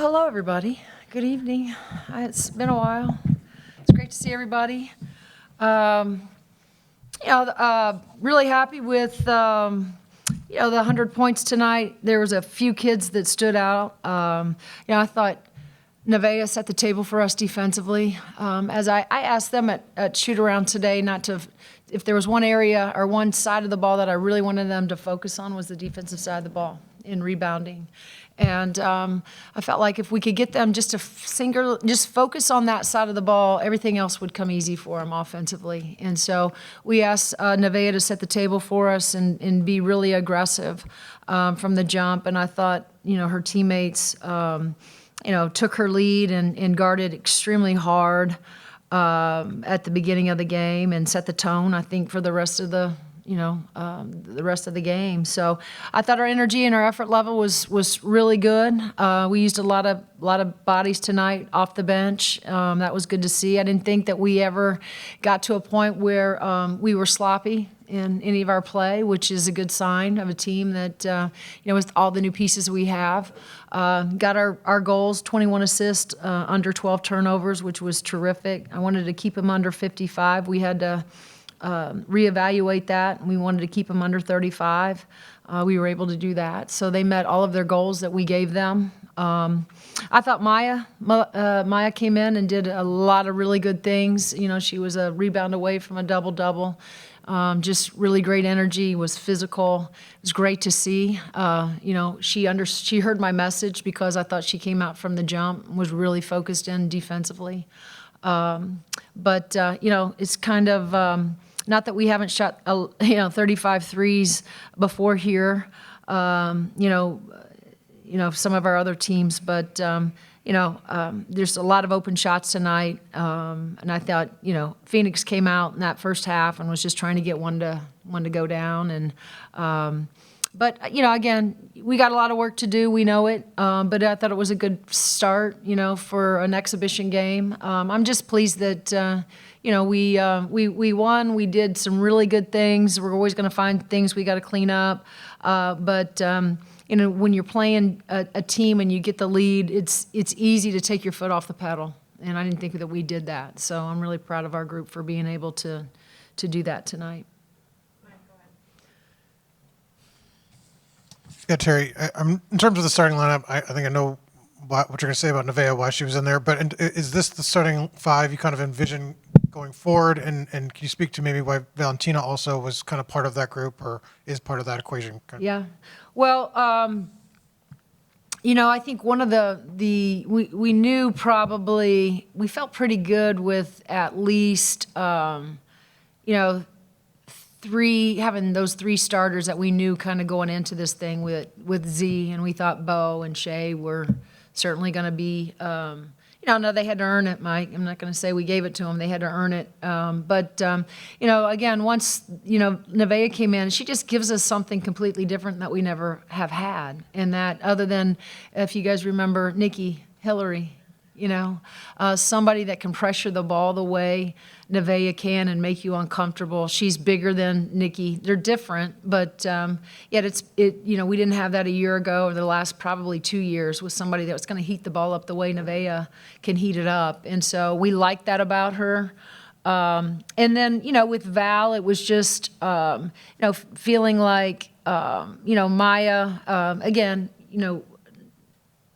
Hello, everybody. Good evening. It's been a while. It's great to see everybody. Really happy with the 100 points tonight. There was a few kids that stood out. I thought Nevaeh set the table for us defensively. As I asked them at shoot around today, if there was one area or one side of the ball that I really wanted them to focus on was the defensive side of the ball in rebounding. And I felt like if we could get them just focus on that side of the ball, everything else would come easy for them offensively. And so we asked Nevaeh to set the table for us and be really aggressive from the jump. And I thought, her teammates, took her lead and guarded extremely hard at the beginning of the game and set the tone, I think, for the rest of the rest of the game. So I thought our energy and our effort level was really good. We used a lot of bodies tonight off the bench. That was good to see. I didn't think that we ever got to a point where we were sloppy in any of our play, which is a good sign of a team that, with all the new pieces we have, got our goals, 21 assists, under 12 turnovers, which was terrific. I wanted to keep them under 55. We had to reevaluate that, and we wanted to keep them under 35. We were able to do that. So they met all of their goals that we gave them. I thought Maya came in and did a lot of really good things. She was a rebound away from a double-double. Just really great energy, was physical. It was great to see. She heard my message because I thought she came out from the jump and was really focused in defensively. It's kind of not that we haven't shot 35 threes before here. Some of our other teams, but there's a lot of open shots tonight. And I thought, Phoenix came out in that first half and was just trying to get one to go down. And again, we got a lot of work to do. We know it. But I thought it was a good start, for an exhibition game. I'm just pleased that, we won. We did some really good things. We're always going to find things we got to clean up. When you're playing a team and you get the lead, it's easy to take your foot off the pedal. And I didn't think that we did that. So I'm really proud of our group for being able to do that tonight. Yeah, Teri, in terms of the starting lineup, I think I know what you're going to say about Nevaeh, why she was in there. But is this the starting five you kind of envision going forward? And can you speak to maybe why Valentina also was kind of part of that group or is part of that equation? Yeah. Well, I think one of we knew probably, we felt pretty good with at least, having those three starters that we knew kind of going into this thing with Z, and we thought Bo and Shay were certainly going to be, no, they had to earn it, Mike. I'm not going to say we gave it to them. They had to earn it. Again, once, Nevaeh came in, she just gives us something completely different that we never have had. And that, other than, if you guys remember, Nikki Hillary, somebody that can pressure the ball the way Nevaeh can and make you uncomfortable. She's bigger than Nikki. They're different, but yet we didn't have that a year ago or the last probably 2 years with somebody that was going to heat the ball up the way Nevaeh can heat it up. And so we like that about her. And then, with Val, it was just, feeling like, Maya, again,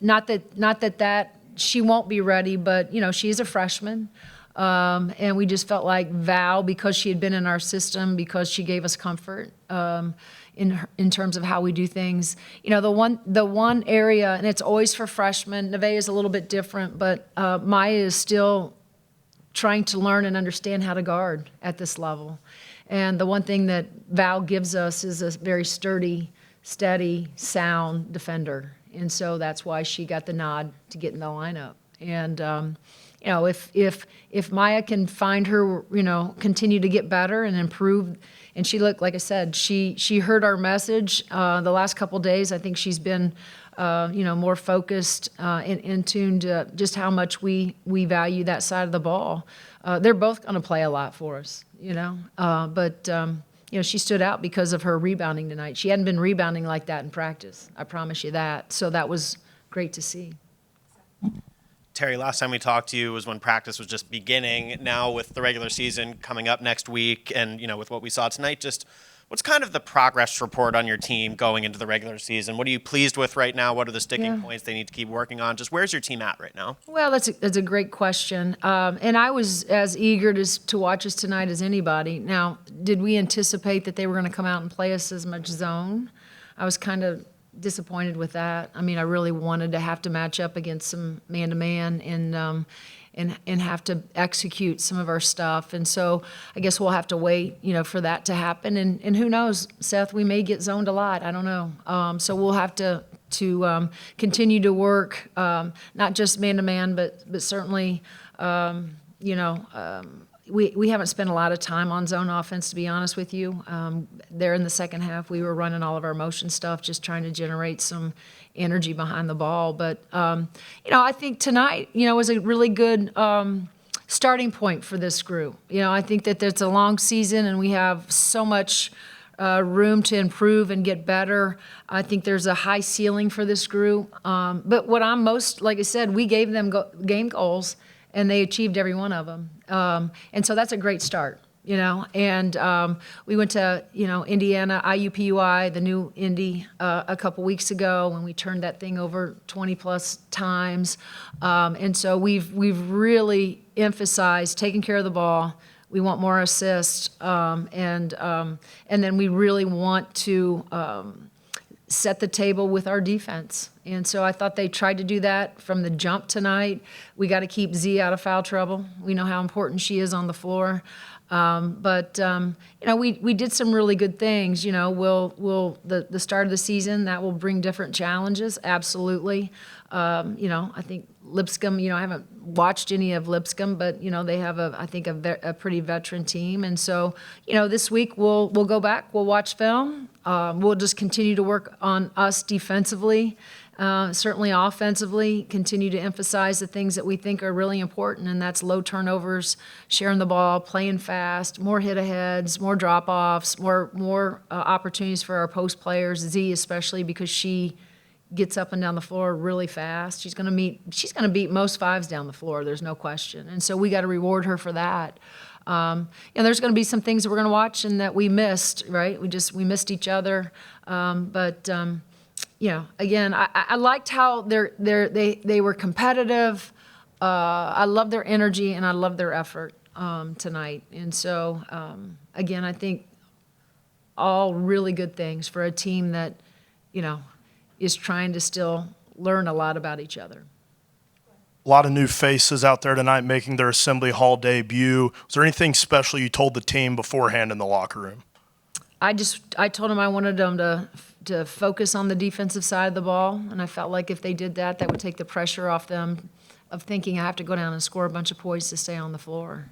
not that she won't be ready, but, she's a freshman. And we just felt like Val, because she had been in our system, because she gave us comfort in terms of how we do things. The one area, and it's always for freshmen, Nevaeh is a little bit different, but Maya is still trying to learn and understand how to guard at this level. And the one thing that Val gives us is a very sturdy, steady, sound defender. And so that's why she got the nod to get in the lineup. And if Maya can find her, continue to get better and improve, and she looked, like I said, she heard our message the last couple days. I think she's been, more focused and in tune to just how much we value that side of the ball. They're both going to play a lot for us, but she stood out because of her rebounding tonight. She hadn't been rebounding like that in practice. I promise you that. So that was great to see. Teri, last time we talked to you was when practice was just beginning. Now with the regular season coming up next week and, with what we saw tonight, just what's kind of the progress report on your team going into the regular season? What are you pleased with right now? What are the sticking points they need to keep working on? Just where's your team at right now? Well, that's a great question. And I was as eager to watch us tonight as anybody. Now, did we anticipate that they were going to come out and play us as much zone? I was kind of disappointed with that. I mean, I really wanted to have to match up against some man-to-man and have to execute some of our stuff. And so I guess we'll have to wait, for that to happen. And who knows, Seth, we may get zoned a lot. I don't know. So we'll have to continue to work, not just man-to-man, but certainly, we haven't spent a lot of time on zone offense, to be honest with you. There in the second half, we were running all of our motion stuff, just trying to generate some energy behind the ball. But, I think tonight, was a really good starting point for this group. I think that it's a long season and we have so much room to improve and get better. I think there's a high ceiling for this group. But what I'm most, like I said, we gave them game goals and they achieved every one of them. And so that's a great start, And we went to, Indiana, IUPUI, the new Indy, a couple weeks ago when we turned that thing over 20-plus times. And so we've really emphasized taking care of the ball. We want more assists, and then we really want to set the table with our defense. And so I thought they tried to do that from the jump tonight. We got to keep Z out of foul trouble. We know how important she is on the floor. But we did some really good things. The start of the season, that will bring different challenges, absolutely. I think Lipscomb, I haven't watched any of Lipscomb, but, they have, a pretty veteran team. And so, this week we'll go back, we'll watch film. We'll just continue to work on us defensively, certainly offensively, continue to emphasize the things that we think are really important, and that's low turnovers, sharing the ball, playing fast, more hit-aheads, more drop-offs, more opportunities for our post players, Z especially because she gets up and down the floor really fast. She's going to beat most fives down the floor, there's no question. And so we got to reward her for that. And there's going to be some things that we're going to watch and that we missed, right? We missed each other. Again, I liked how they were competitive. I love their energy and I love their effort tonight. And so, again, I think all really good things for a team that, is trying to still learn a lot about each other. A lot of new faces out there tonight making their Assembly Hall debut. Was there anything special you told the team beforehand in the locker room? I told them I wanted them to focus on the defensive side of the ball, and I felt like if they did that, that would take the pressure off them of thinking I have to go down and score a bunch of points to stay on the floor.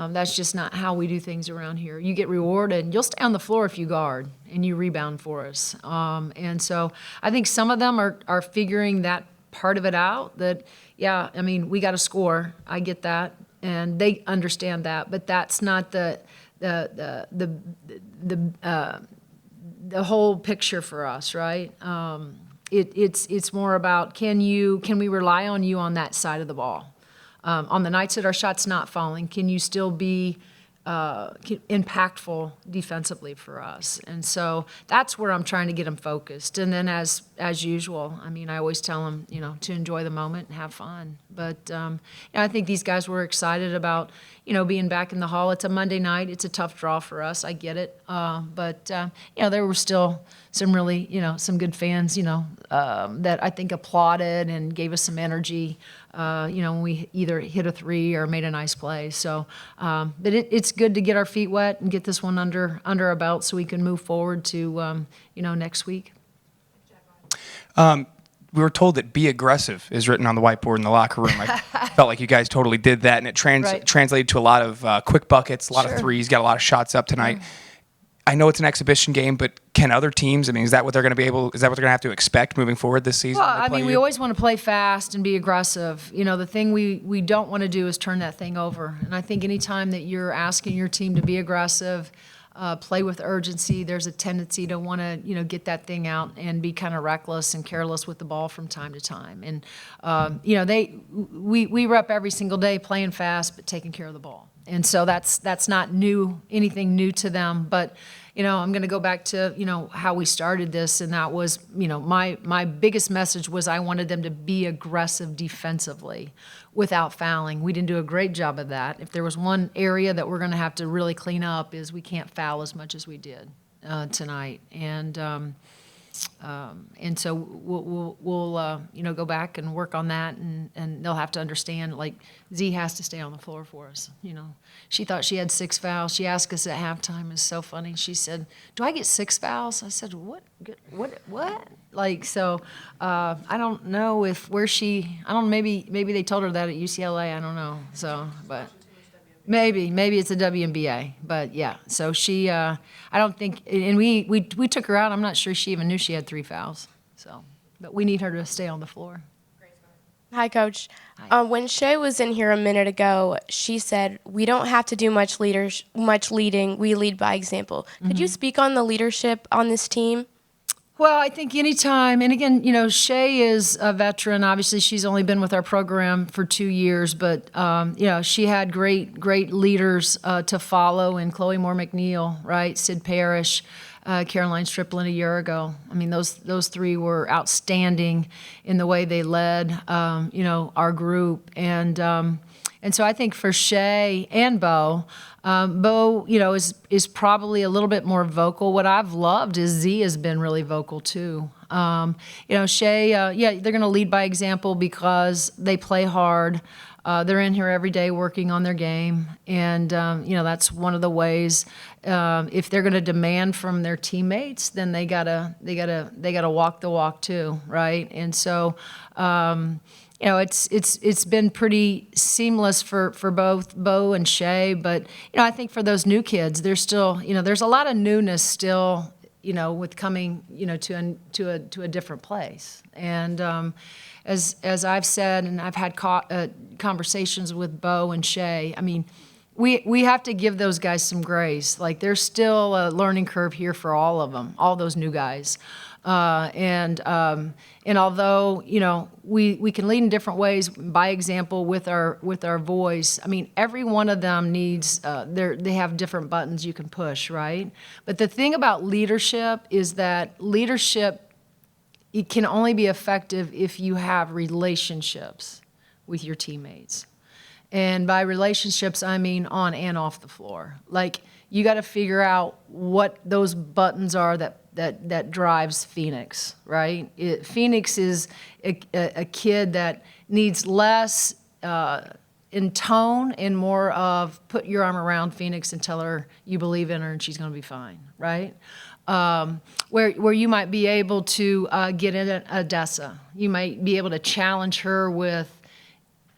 That's just not how we do things around here. You get rewarded. You'll stay on the floor if you guard and you rebound for us. And so I think some of them are figuring that part of it out, that, we got to score. I get that. And they understand that. But that's not the whole picture for us, right? It's more about can we rely on you on that side of the ball? On the nights that our shot's not falling, can you still be impactful defensively for us? And so that's where I'm trying to get them focused. And then as usual, I always tell them, to enjoy the moment and have fun. But I think these guys were excited about, being back in the hall. It's a Monday night. It's a tough draw for us. I get it. But there were still some really, some good fans, that I think applauded and gave us some energy, when we either hit a three or made a nice play. So, but it's good to get our feet wet and get this one under our belt so we can move forward to, next week. We were told that "be aggressive" is written on the whiteboard in the locker room. I felt like you guys totally did that, and it Right. translated to a lot of quick buckets, a lot Sure. of threes, got a lot of shots up tonight. I know it's an exhibition game, but can other teams? Is that what they're going to be able? Is that what they're going to have to expect moving forward this season? Well, when they play we you? always want to play fast and be aggressive. The thing we don't want to do is turn that thing over. And I think anytime that you're asking your team to be aggressive, play with urgency. There's a tendency to want to, get that thing out and be kind of reckless and careless with the ball from time to time. And, we rep every single day playing fast but taking care of the ball. And so that's not anything new to them. But, I'm going to go back to, how we started this, and that was, my biggest message was I wanted them to be aggressive defensively without fouling. We didn't do a great job of that. If there was one area that we're going to have to really clean up is we can't foul as much as we did tonight. And so we'll go back and work on that, and they'll have to understand, like, Z has to stay on the floor for us. She thought she had 6 fouls. She asked us at halftime. It's so funny. She said, "Do I get 6 fouls?" I said, "What? Like, so I don't know I don't know, maybe they told her that at UCLA. I don't know. So, but. Maybe it's a WNBA, but yeah. So she, I don't think, and we took her out. I'm not sure she even knew she had 3 fouls. So, but we need her to stay on the floor. Hi, Coach. Hi. When Shay was in here a minute ago, she said, "We don't have to do much leading. We lead by example." Could you speak on the leadership on this team? Well, I think anytime, and again, Shay is a veteran. Obviously, she's only been with our program for 2 years, but she had great leaders to follow, and Chloe Moore McNeil, right? Sid Parrish, Caroline Striplin a year ago. I mean, those 3 were outstanding in the way they led, our group, and so I think for Shay and Bo. Bo, is probably a little bit more vocal. What I've loved is Z has been really vocal too. Shay, they're going to lead by example because they play hard. They're in here every day working on their game, and that's one of the ways. If they're going to demand from their teammates, then they gotta walk the walk too, right? And so. It's been pretty seamless for both Bo and Shay, but I think for those new kids, there's still there's a lot of newness still with coming to a different place. And as I've said, and I've had conversations with Bo and Shay, I mean, we have to give those guys some grace. Like, there's still a learning curve here for all of them, all those new guys. And although we can lead in different ways by example with our voice. I mean, every one of them needs they have different buttons you can push, right? But the thing about leadership is that leadership, it can only be effective if you have relationships with your teammates. And by relationships, I mean on and off the floor. Like, you got to figure out what those buttons are that drives Phoenix, right? Phoenix is a kid that needs less in tone and more of put your arm around Phoenix and tell her you believe in her and she's going to be fine, right? Where you might be able to get in Odessa. You might be able to challenge her with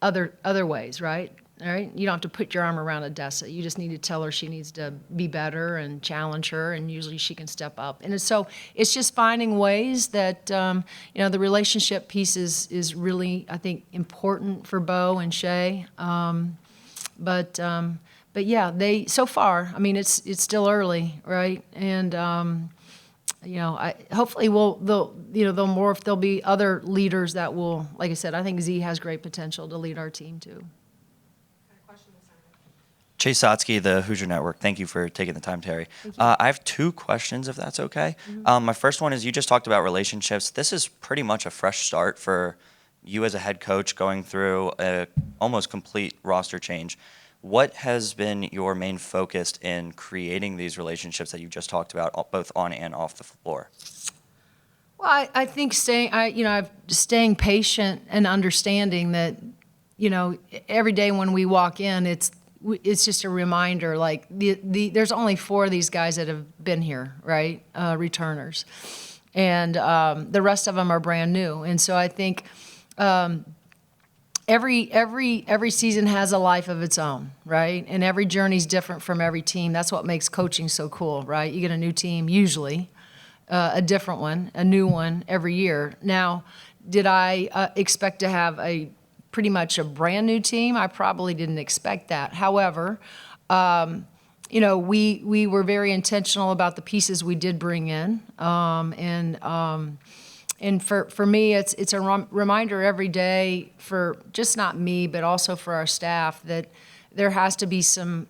other ways, right? All right, you don't have to put your arm around Odessa. You just need to tell her she needs to be better and challenge her, and usually she can step up. And so it's just finding ways that the relationship piece is really, I think, important for Bo and Shay. But yeah, they so far. I mean, it's still early, right? And hopefully they'll morph. There'll be other leaders that will, like I said, I think Z has great potential to lead our team too. Chase Sotsky, the Hoosier Network. Thank you for taking the time, Teri. I have 2 questions, if that's okay. My first one is, you just talked about relationships. This is pretty much a fresh start for you as a head coach, going through a almost complete roster change. What has been your main focus in creating these relationships that you just talked about, both on and off the floor? Well, I think staying patient and understanding that, every day when we walk in, it's just a reminder, like there's only 4 of these guys that have been here, right? Returners. And the rest of them are brand new. And so I think every season has a life of its own, right? And every journey's different from every team. That's what makes coaching so cool, right? You get a new team, usually, a different one, a new one every year. Now, did I expect to have pretty much a brand new team? I probably didn't expect that. However, we were very intentional about the pieces we did bring in. And for me, it's a reminder every day for just not me, but also for our staff that there has to be some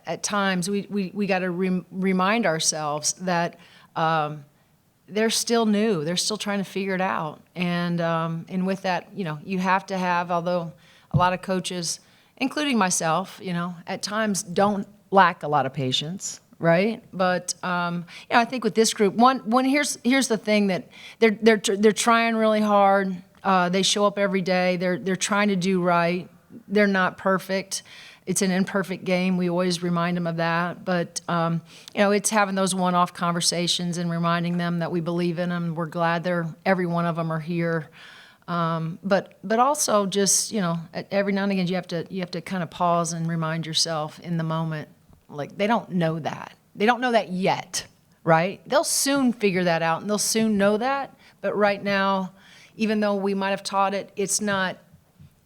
at times we got to remind ourselves that they're still new. They're still trying to figure it out. And with that, you have to have, although a lot of coaches, including myself, at times don't lack a lot of patience, right? But I think with this group, here's the thing that they're trying really hard. They show up every day. They're trying to do right. They're not perfect. It's an imperfect game. We always remind them of that. But it's having those one-off conversations and reminding them that we believe in them. We're glad every one of them are here. But also just every now and again you have to kind of pause and remind yourself in the moment. Like, they don't know that. They don't know that yet, right? They'll soon figure that out, and they'll soon know that. But right now, even though we might have taught it, it's not.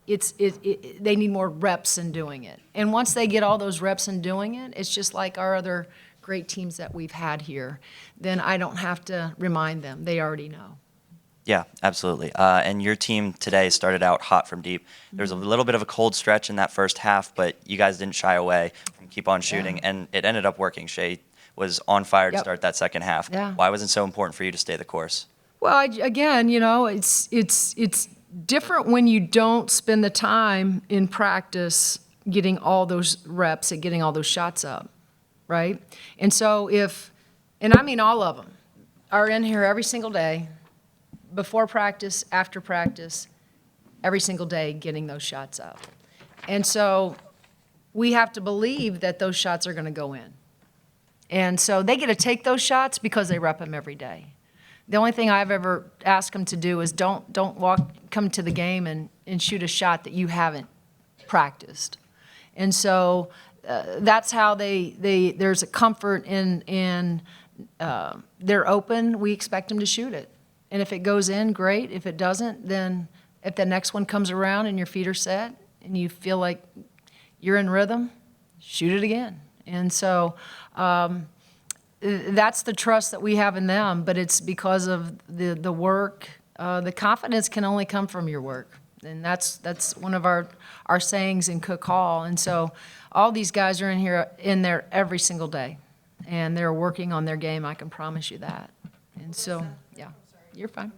They need more reps in doing it. And once they get all those reps in doing it, it's just like our other great teams that we've had here. Then I don't have to remind them. They already know. Yeah, absolutely. And your team today started out hot from deep. There was a little bit of a cold stretch in that first half, but you guys didn't shy away from keep on shooting, and it ended up working. Shea was on fire to Yep. start that second half. Yeah. Why was it so important for you to stay the course? Well, again, it's different when you don't spend the time in practice getting all those reps and getting all those shots up, right? And so and I mean all of them, are in here every single day, before practice, after practice, every single day getting those shots up. And so we have to believe that those shots are going to go in. And so they get to take those shots because they rep them every day. The only thing I've ever asked them to do is don't come to the game and shoot a shot that you haven't practiced. And so that's how there's a comfort in they're open. We expect them to shoot it. And if it goes in, great. If it doesn't, then if the next one comes around and your feet are set and you feel like you're in rhythm, shoot it again. And so that's the trust that we have in them, but it's because of the work. The confidence can only come from your work. And that's one of our sayings in Cook Hall. And so all these guys are in there every single day. And they're working on their game, I can promise you that. And so, yeah, you're fine.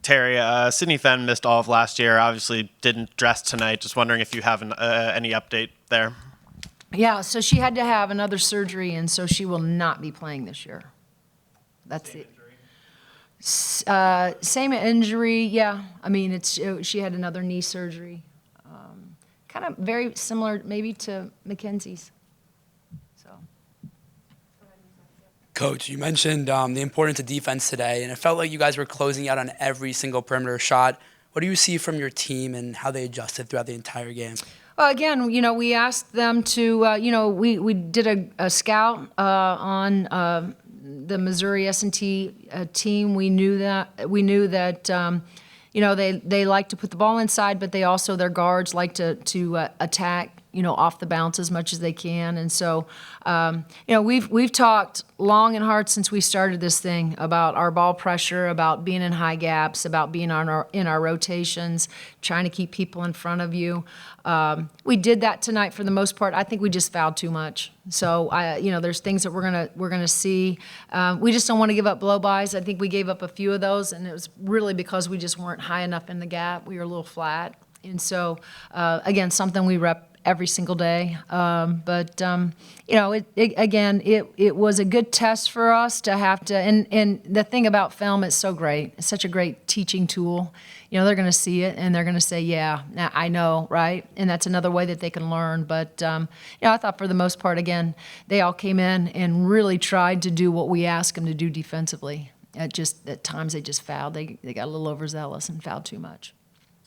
Teri, Sydney Fenn missed all of last year. Obviously didn't dress tonight. Just wondering if you have any update there. Yeah, so she had to have another surgery, and so she will not be playing this year. That's it. Same injury, yeah. I mean, she had another knee surgery. Kind of very similar maybe to Mackenzie's. So. Coach, you mentioned the importance of defense today, and it felt like you guys were closing out on every single perimeter shot. What do you see from your team and how they adjusted throughout the entire game? Well, again, we asked them to, we did a scout on the Missouri S&T team. We knew that they like to put the ball inside, but their guards like to attack, off the bounce as much as they can. And so, we've talked long and hard since we started this thing about our ball pressure, about being in high gaps, about being in our rotations, trying to keep people in front of you. We did that tonight for the most part. I think we just fouled too much. So there's things that we're gonna see. We just don't want to give up blow-bys. I think we gave up a few of those, and it was really because we just weren't high enough in the gap. We were a little flat, and so again, something we rep every single day. It was a good test for us to have to, and the thing about film, it's so great. It's such a great teaching tool. They're going to see it and they're going to say, yeah, now I know, right? And that's another way that they can learn. But, I thought for the most part, again, they all came in and really tried to do what we asked them to do defensively. At times they just fouled. They got a little overzealous and fouled too much.